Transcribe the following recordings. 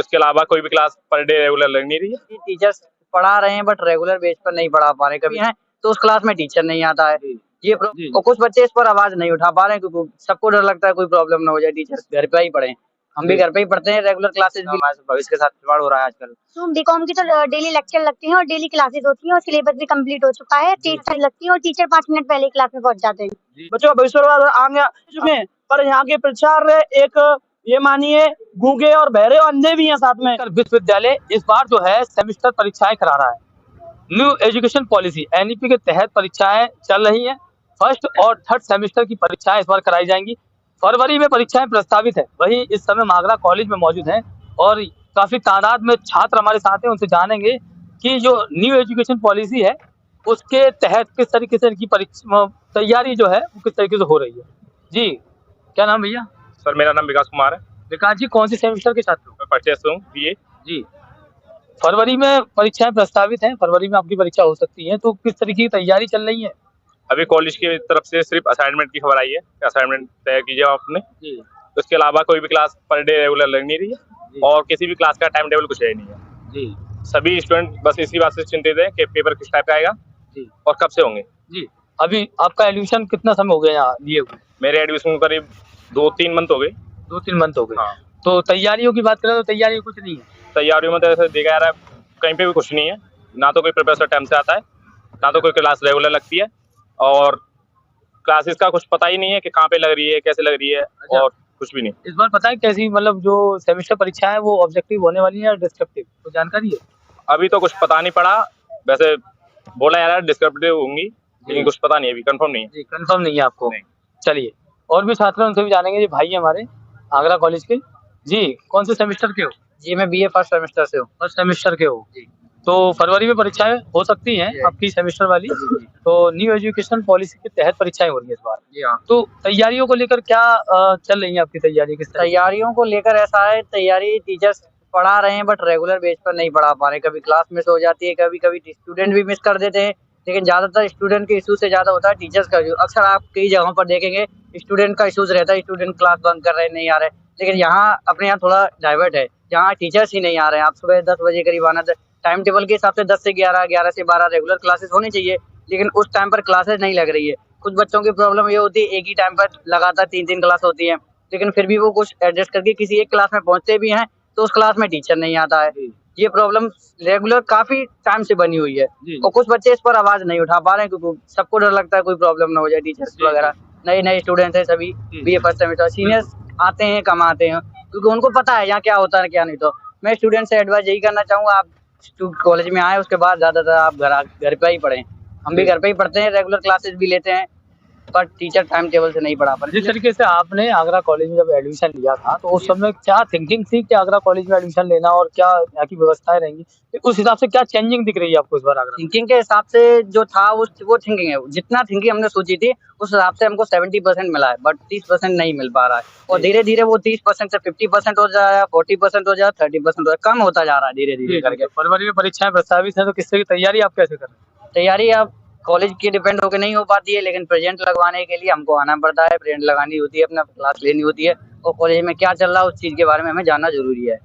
उसके अलावा कोई भी क्लास पर डे रेगुलर लग नहीं रही है। टीचर्स पढ़ा रहे हैं बट रेगुलर बेस पर नहीं पढ़ा पा रहे, कभी हैं तो उस क्लास में टीचर नहीं आता है। ये और कुछ बच्चे इस पर आवाज नहीं उठा पा रहे हैं क्योंकि सबको डर लगता है कोई प्रॉब्लम ना हो जाए, टीचर्स घर पे ही पढ़े। हम भी घर पे ही पढ़ते हैं, रेगुलर क्लासेस भी हमारे भविष्य के साथ खिलवाड़ हो रहा है आजकल। तो बीकॉम की तो डेली लेक्चर लगते हैं और डेली क्लासेस होती हैं और सिलेबस भी कंप्लीट हो चुका है, टीचर लगती है और टीचर 5 मिनट पहले क्लास में पहुंच जाते हैं। बच्चों का भविष्य आगे चुके, पर यहाँ के प्रचार एक ये मानिए गूंगे और बहरे और अंधे भी हैं साथ में। विश्वविद्यालय इस बार जो है सेमेस्टर परीक्षाएं करा रहा है। न्यू एजुकेशन पॉलिसी एनईपी के तहत परीक्षाएं चल रही हैं। फर्स्ट और थर्ड सेमेस्टर की परीक्षाएं इस बार कराई जाएंगी। फरवरी में परीक्षाएं प्रस्तावित है। वहीं इस समय मागरा कॉलेज में मौजूद हैं और काफी तादाद में छात्र हमारे साथ हैं, उनसे जानेंगे कि जो न्यू एजुकेशन पॉलिसी है उसके तहत किस तरीके से इनकी परीक्षा तैयारी जो है वो किस तरीके से हो रही है। जी, क्या नाम भैया? सर मेरा नाम विकास कुमार है। विकास जी, कौन सी सेमेस्टर के छात्र हो? मैं परचेस हूँ बीए। जी, फरवरी में परीक्षाएं प्रस्तावित हैं, फरवरी में आपकी परीक्षा हो सकती है, तो किस तरीके की तैयारी चल रही है? अभी कॉलेज की तरफ से सिर्फ असाइनमेंट की खबर आई है, असाइनमेंट तय कीजिए आपने। उसके अलावा कोई भी क्लास पर डे रेगुलर लग नहीं रही है और किसी भी क्लास का टाइम टेबल कुछ है नहीं है। जी, सभी स्टूडेंट बस इसी बात से चिंतित है कि पेपर किस टाइप का आएगा जी, और कब से होंगे। जी, अभी आपका एडमिशन कितना समय हो गया यहाँ लिए हुए? मेरे एडमिशन को करीब 2-3 मंथ हो गए। 2-3 मंथ हो गए। हाँ। तो तैयारियों की बात करें तो तैयारी कुछ नहीं है। तैयारियों में तो ऐसे देखा जा रहा है कहीं पे भी कुछ नहीं है, ना तो कोई प्रोफेसर टाइम से आता है, ना तो कोई क्लास रेगुलर लगती है और क्लासेस का कुछ पता ही नहीं है कि कहाँ पे लग रही है, कैसे लग रही है। अच्छा। और कुछ भी नहीं। इस बार पता है कैसी, मतलब जो सेमेस्टर परीक्षा है वो ऑब्जेक्टिव होने वाली है या डिस्क्रिप्टिव, तो जानकारी है? अभी तो कुछ पता नहीं पड़ा, वैसे बोला जा रहा है डिस्क्रिप्टिव होंगी, लेकिन कुछ पता नहीं है, अभी कंफर्म नहीं है। जी, कंफर्म नहीं है आपको? नहीं। चलिए, और भी छात्र हैं उनसे भी जानेंगे। जी, भाई हमारे आगरा कॉलेज के। जी, कौन से सेमेस्टर के हो? जी मैं बीए फर्स्ट सेमेस्टर से हूँ। फर्स्ट सेमेस्टर के हो जी। तो फरवरी में परीक्षाएं हो सकती हैं आपकी सेमेस्टर वाली। तो न्यू एजुकेशन पॉलिसी के तहत परीक्षाएं हो रही है इस बार। जी हाँ। तो तैयारियों को लेकर क्या चल रही है आपकी तैयारी? किस तरह? तैयारियों को लेकर ऐसा है, तैयारी टीचर्स पढ़ा रहे हैं बट रेगुलर बेस पर नहीं पढ़ा पा रहे, कभी क्लास मिस हो जाती है, कभी कभी स्टूडेंट भी मिस कर देते हैं, लेकिन ज्यादातर स्टूडेंट के इशू से ज्यादा होता है टीचर्स का इशू। अक्सर आप कई जगहों पर देखेंगे स्टूडेंट का इशूज रहता है, स्टूडेंट क्लास बंक कर रहे हैं, नहीं आ रहे, लेकिन यहाँ अपने यहाँ थोड़ा डाइवर्ट है, यहाँ टीचर्स ही नहीं आ रहे हैं। आप सुबह 10 बजे करीब आना, टाइम टेबल के हिसाब से 10 से 11, 11 से 12 रेगुलर क्लासेस होनी चाहिए, लेकिन उस टाइम पर क्लासेस नहीं लग रही है। कुछ बच्चों की प्रॉब्लम ये होती है एक ही टाइम पर लगातार 3-3 क्लास होती है, लेकिन फिर भी वो कुछ एडजस्ट करके किसी एक क्लास में पहुंचते भी हैं तो उस क्लास में टीचर नहीं आता है। ये प्रॉब्लम रेगुलर काफी टाइम से बनी हुई है और कुछ बच्चे इस पर आवाज नहीं उठा पा रहे हैं क्योंकि सबको डर लगता है कोई प्रॉब्लम ना हो जाए, टीचर्स वगैरह। नए नए स्टूडेंट्स हैं सभी, बीए फर्स्ट सेमेस्टर, सीनियर्स आते हैं कम आते हैं क्योंकि उनको पता है यहाँ क्या होता है क्या नहीं। तो मैं स्टूडेंट से एडवाइस यही करना चाहूँगा, आप कॉलेज में आए उसके बाद ज्यादातर आप घर पे ही पढ़ें। हम भी घर पे ही पढ़ते हैं, रेगुलर क्लासेस भी लेते हैं, पर टीचर टाइम टेबल से नहीं पढ़ा पा रहे। जिस तरीके से आपने आगरा कॉलेज में जब एडमिशन लिया था तो उस समय क्या थिंकिंग थी कि आगरा कॉलेज में एडमिशन लेना और क्या यहाँ की व्यवस्थाएं रहेंगी, तो उस हिसाब से क्या चेंजिंग दिख रही है आपको इस बार आगरा? थिंकिंग के हिसाब से जो था वो थिंकिंग है, जितना थिंकिंग हमने सोची थी उस हिसाब से हमको 70% मिला है, बट 30% नहीं मिल पा रहा है और धीरे धीरे वो 30% से 50% हो जाए, 40% हो जाए, 30% हो जाए, कम होता जा रहा है धीरे धीरे करके। फरवरी में परीक्षाएं प्रस्तावित है तो किस तरह की तैयारी आप कैसे कर रहे हैं? तैयारी अब कॉलेज की डिपेंड होकर नहीं हो पाती है, लेकिन प्रेजेंट लगवाने के लिए हमको आना पड़ता है, प्रेजेंट लगानी होती है, अपना क्लास लेनी होती है और कॉलेज में क्या चल रहा है उस चीज के बारे में हमें जानना जरूरी है।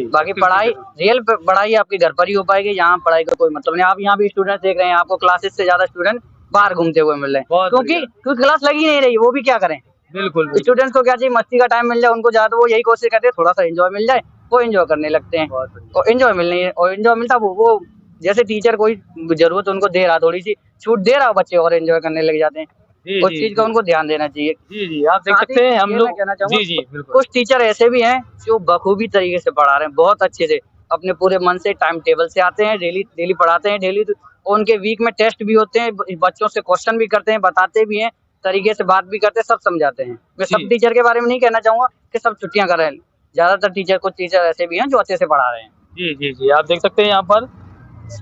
बाकी पढ़ाई रियल पढ़ाई आपके घर पर ही हो पाएगी, यहाँ पढ़ाई का कोई मतलब नहीं। आप यहाँ भी स्टूडेंट देख रहे हैं, आपको क्लासेस से ज्यादा स्टूडेंट बाहर घूमते हुए मिल रहे हैं क्योंकि क्लास लगी नहीं रही, वो भी क्या करें। बिल्कुल स्टूडेंट्स को क्या चाहिए, मस्ती का टाइम मिल जाए उनको, ज्यादा वो यही कोशिश करते हैं थोड़ा सा एंजॉय मिल जाए, वो एंजॉय करने लगते हैं और एंजॉय मिलनी है और एंजॉय मिलता वो जैसे टीचर कोई जरूरत उनको दे रहा, थोड़ी सी छूट दे रहा, बच्चे और एंजॉय करने लग जाते हैं। उस चीज का उनको ध्यान देना चाहिए। जी, आप देख सकते हैं हम लोग कहना चाहूँगा। जी, बिल्कुल। कुछ टीचर ऐसे भी हैं जो बखूबी तरीके से पढ़ा रहे हैं, बहुत अच्छे से अपने पूरे मन से टाइम टेबल से आते हैं, डेली पढ़ाते हैं, डेली उनके वीक में टेस्ट भी होते हैं, बच्चों से क्वेश्चन भी करते हैं, बताते भी हैं, तरीके से बात भी करते हैं, सब समझाते हैं। मैं सब टीचर के बारे में नहीं कहना चाहूंगा कि सब छुट्टियां कर रहे हैं, ज्यादातर टीचर, कुछ टीचर ऐसे भी हैं जो अच्छे से पढ़ा रहे हैं। जी, आप देख सकते हैं यहाँ पर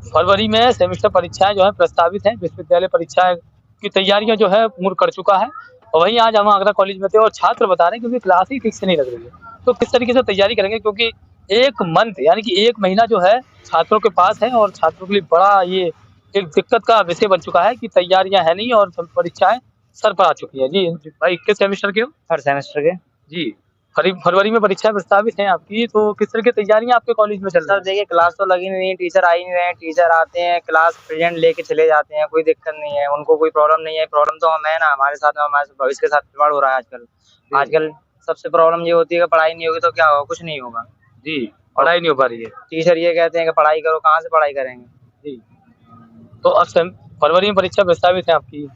फरवरी में सेमेस्टर परीक्षाएं जो है प्रस्तावित हैं, विश्वविद्यालय परीक्षाएं की तैयारियां जो है पूर्ण कर चुका है और वहीं आज हम आगरा कॉलेज में थे और छात्र बता रहे हैं क्योंकि क्लास ही ठीक से नहीं लग रही है, तो किस तरीके से तैयारी करेंगे क्योंकि एक मंथ यानी कि 1 महीना जो है छात्रों के पास है और छात्रों के लिए बड़ा ये एक दिक्कत का विषय बन चुका है कि तैयारियां है नहीं और परीक्षाएं सर पर आ चुकी है। जी भाई, किस सेमेस्टर के हो? हर सेमेस्टर के। जी, फरवरी में परीक्षा प्रस्तावित है आपकी, तो किस तरह की तैयारियां आपके कॉलेज में चल रही सर है? देखिए क्लास तो लगी नहीं है, टीचर आ ही नहीं रहे हैं, टीचर आते हैं क्लास प्रेजेंट लेके चले जाते हैं, कोई दिक्कत नहीं है, उनको कोई प्रॉब्लम नहीं है। प्रॉब्लम तो हम है ना, हमारे साथ में हमारे भविष्य के साथ खिलवाड़ हो रहा है आजकल सबसे प्रॉब्लम ये होती है कि पढ़ाई नहीं होगी तो क्या होगा, कुछ नहीं होगा जी, पढ़ाई नहीं हो पा रही है। टीचर ये कहते हैं कि पढ़ाई करो, कहाँ से पढ़ाई करेंगे। जी, तो अब फरवरी में परीक्षा प्रस्तावित है आपकी,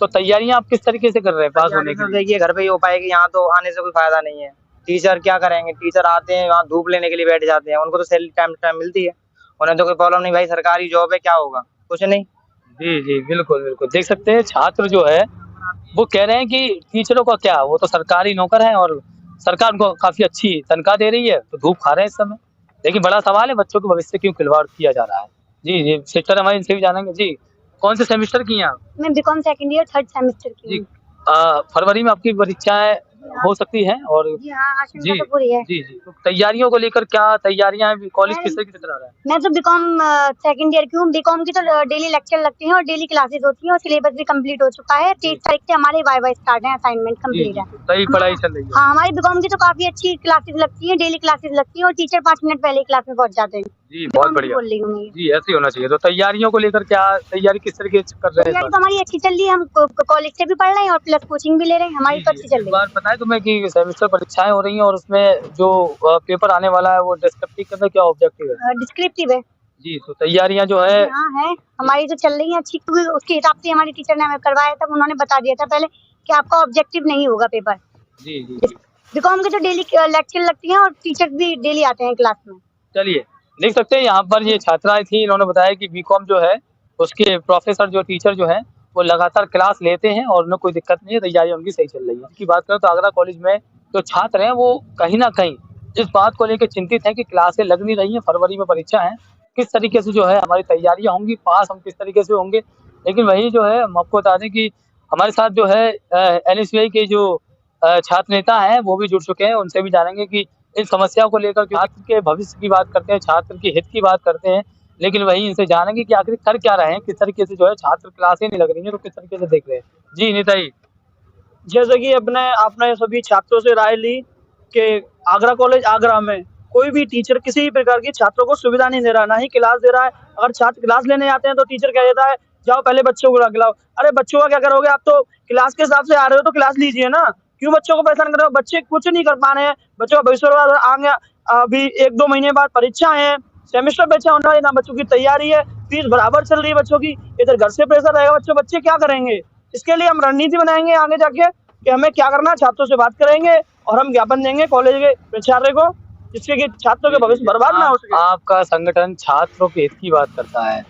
तो तैयारियां आप किस तरीके से कर रहे हैं पास होने के तो लिए? देखिए घर पे ही हो पाएगी, यहाँ तो आने से कोई फायदा नहीं है। टीचर क्या करेंगे, टीचर आते हैं वहाँ धूप लेने के लिए बैठ जाते हैं, उनको तो सैलरी टाइम टाइम मिलती है, उन्हें तो कोई प्रॉब्लम नहीं। भाई सरकारी जॉब है, क्या होगा, कुछ नहीं। जी जी, बिल्कुल बिल्कुल, देख सकते हैं छात्र जो है वो कह रहे हैं कि टीचरों का क्या, वो तो सरकारी नौकर है और सरकार उनको काफी अच्छी तनख्वाह दे रही है, तो धूप खा रहे हैं इस समय। लेकिन बड़ा सवाल है, बच्चों के भविष्य से क्यों खिलवाड़ किया जा रहा है? जी जी, शिक्षक हमारे इनसे भी जानेंगे। जी, कौन से सेमेस्टर की हैं आप? मैं BCom second year third semester की जी, हूँ। फरवरी में आपकी परीक्षाएं हो सकती हैं और जी हाँ, आशंका जी तो पूरी है। जी जी, तो तैयारियों को लेकर क्या तैयारियां हैं, कॉलेज किस तरीके से करा रहा है? मैं तो बीकॉम सेकंड ईयर की हूँ। बीकॉम की तो डेली लेक्चर लगते हैं और डेली क्लासेस होती हैं और सिलेबस भी कंप्लीट हो चुका है। 30 तारीख से हमारे वाइवा स्टार्ट है, असाइनमेंट जी कंप्लीट जी, है। सही पढ़ाई चल रही है। हाँ, हमारी बीकॉम की तो काफी अच्छी क्लासेस लगती हैं, डेली क्लासेस लगती हैं और टीचर 5 मिनट पहले क्लास में पहुंच जाते हैं। जी, बहुत बीकॉम की बढ़िया। बोल रही हूँ मैं ये। जी, ऐसे ही होना चाहिए। तो तैयारियों को लेकर क्या तैयारी किस तरीके से कर रहे हैं इस तैयारी बार? तो हमारी अच्छी चल रही है, हम कॉलेज से भी पढ़ रहे हैं और प्लस कोचिंग भी ले रहे हैं, हमारी तो अच्छी चल इस रही है। बार पता है तुम्हें कि सेमेस्टर परीक्षाएं हो रही हैं और उसमें जो पेपर आने वाला है वो डिस्क्रिप्टिव के अंदर क्या ऑब्जेक्टिव है? डिस्क्रिप्टिव है। जी, तो तैयारियां जो है हाँ है, हमारी तो चल रही है अच्छी, क्योंकि उसके हिसाब से हमारी टीचर ने हमें करवाया था, उन्होंने बता दिया था पहले कि आपका ऑब्जेक्टिव नहीं होगा पेपर। जी जी जी, बीकॉम के तो डेली लेक्चर लगती हैं और टीचर भी डेली आते हैं क्लास में। चलिए देख सकते हैं यहाँ पर ये छात्राएं थी, इन्होंने बताया कि बीकॉम जो है उसके प्रोफेसर जो टीचर जो है वो लगातार क्लास लेते हैं और उन्हें कोई दिक्कत नहीं है, तैयारी उनकी सही चल रही है। इसकी बात करें तो आगरा कॉलेज में जो छात्र हैं वो कहीं ना कहीं इस बात को लेकर चिंतित हैं कि क्लासें लग नहीं रही हैं, फरवरी में परीक्षा है, किस तरीके से जो है हमारी तैयारियां होंगी, पास हम किस तरीके से होंगे। लेकिन वही जो है हम आपको बता दें कि हमारे साथ जो है NSUI के जो छात्र नेता हैं वो भी जुड़ चुके हैं, उनसे भी जानेंगे कि इन समस्याओं को लेकर छात्र के भविष्य की बात करते हैं, छात्र के हित की बात करते हैं, लेकिन वहीं इनसे जानेंगे कि आखिर कर क्या रहे हैं, किस तरीके से जो है छात्र क्लासें नहीं लग रही हैं, तो किस तरीके से देख रहे हैं। जी निताई। जैसे कि आपने सभी छात्रों से राय ली कि आगरा कॉलेज आगरा में कोई भी टीचर किसी भी प्रकार की छात्रों को सुविधा नहीं दे रहा, ना ही क्लास दे रहा है। अगर छात्र क्लास लेने आते हैं तो टीचर कह देता है जाओ पहले बच्चों को खिलाओ। अरे बच्चों का क्या करोगे, आप तो क्लास के हिसाब से आ रहे हो तो क्लास लीजिए ना, क्यों बच्चों को परेशान कर रहे हो। बच्चे कुछ नहीं कर पा रहे हैं, बच्चों का भविष्य बर्बाद हो रहा है। आगे अभी 1-2 महीने बाद परीक्षाएं हैं, सेमेस्टर परीक्षा होने वाली, ना बच्चों की तैयारी है, फीस बराबर चल रही है बच्चों की, इधर घर से प्रेशर रहेगा, बच्चे क्या करेंगे। इसके लिए हम रणनीति बनाएंगे आगे जाके कि हमें क्या करना है, छात्रों से बात करेंगे और हम ज्ञापन देंगे कॉलेज के प्राचार्य को, जिससे कि छात्रों के भविष्य बर्बाद ना हो सके। आपका संगठन छात्रों के हित की बात करता है।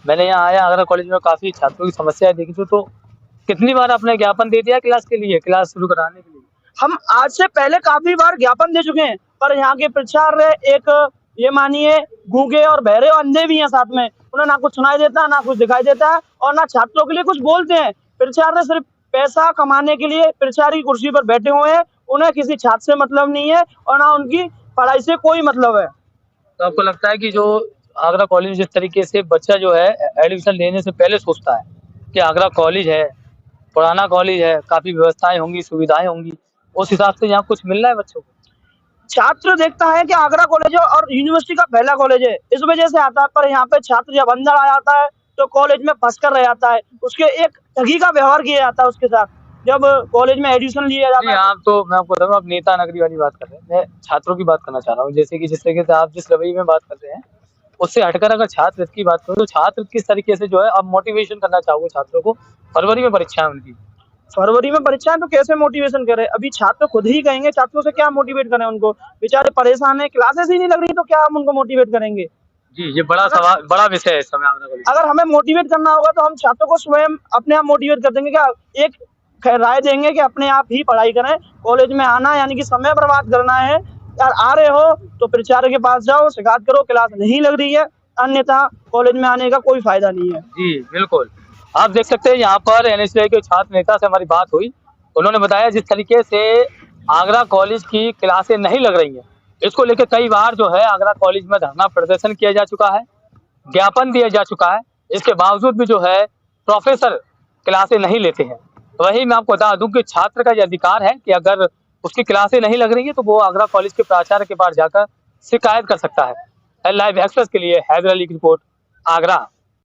मैंने यहाँ आया आगरा कॉलेज में काफी छात्रों की समस्याएं देखी थी, तो कितनी बार आपने ज्ञापन दे दिया क्लास के लिए, क्लास शुरू कराने के लिए? हम आज से पहले काफी बार ज्ञापन दे चुके हैं, पर यहाँ के प्राचार्य एक ये मानिए गूंगे और बहरे और अंधे भी हैं साथ में, उन्हें ना कुछ सुनाई देता है, ना कुछ दिखाई देता है और ना छात्रों के लिए कुछ बोलते हैं। प्राचार्य सिर्फ पैसा कमाने के लिए प्राचार्य की कुर्सी पर बैठे हुए हैं, उन्हें किसी छात्र से मतलब नहीं है और ना उनकी पढ़ाई से कोई मतलब है। तो आपको लगता है कि जो आगरा कॉलेज जिस तरीके से बच्चा जो है एडमिशन लेने से पहले सोचता है कि आगरा कॉलेज है, पुराना कॉलेज है, काफी व्यवस्थाएं होंगी, सुविधाएं होंगी, उस हिसाब से यहाँ कुछ मिल रहा है बच्चों को? छात्र देखता है कि आगरा कॉलेज है और यूनिवर्सिटी का पहला कॉलेज है, इस वजह से आता है। पर यहाँ पे छात्र जब अंदर आ जाता है तो कॉलेज में फंस कर रह जाता है, उसके एक ठगी का व्यवहार किया जाता है उसके साथ जब कॉलेज में एडमिशन लिया जाता है। आप तो मैं आपको बताऊँ, आप नेता नगरी वाली बात कर रहे हैं, मैं छात्रों की बात करना चाह रहा हूँ। जैसे कि जिस तरीके से आप जिस रवैये में बात कर रहे हैं उससे हटकर अगर छात्र की बात करूँ तो छात्र किस तरीके से जो है आप मोटिवेशन करना चाहोगे छात्रों को? फरवरी में परीक्षा है उनकी। फरवरी में परीक्षा है तो कैसे मोटिवेशन करें, अभी छात्र खुद ही कहेंगे, छात्रों से क्या मोटिवेट करें, उनको बेचारे परेशान है, क्लासेस ही नहीं लग रही तो क्या हम उनको मोटिवेट करेंगे। जी, ये बड़ा सवाल, बड़ा विषय है इस समय आगरा कॉलेज। अगर हमें मोटिवेट करना होगा तो हम छात्रों को स्वयं अपने आप मोटिवेट कर देंगे, क्या एक राय देंगे कि अपने आप ही पढ़ाई करें, कॉलेज में आना यानी कि समय बर्बाद करना है। यार आ रहे हो तो प्राचार्य के पास जाओ, शिकायत करो क्लास नहीं लग रही है, अन्यथा कॉलेज में आने का कोई फायदा नहीं है। जी बिल्कुल, आप देख सकते हैं यहाँ पर NSUI के छात्र नेता से हमारी बात हुई, उन्होंने बताया जिस तरीके से आगरा कॉलेज की क्लासें नहीं लग रही हैं, इसको लेकर कई बार जो है आगरा कॉलेज में धरना प्रदर्शन किया जा चुका है, ज्ञापन दिया जा चुका है, इसके बावजूद भी जो है प्रोफेसर क्लासें नहीं लेते हैं। वही मैं आपको बता दूं कि छात्र का ये अधिकार है कि अगर उसकी क्लासें नहीं लग रही है तो वो आगरा कॉलेज के प्राचार्य के पास जाकर शिकायत कर सकता है। लाइव एक्सप्रेस के लिए हैदर अली की रिपोर्ट, आगरा।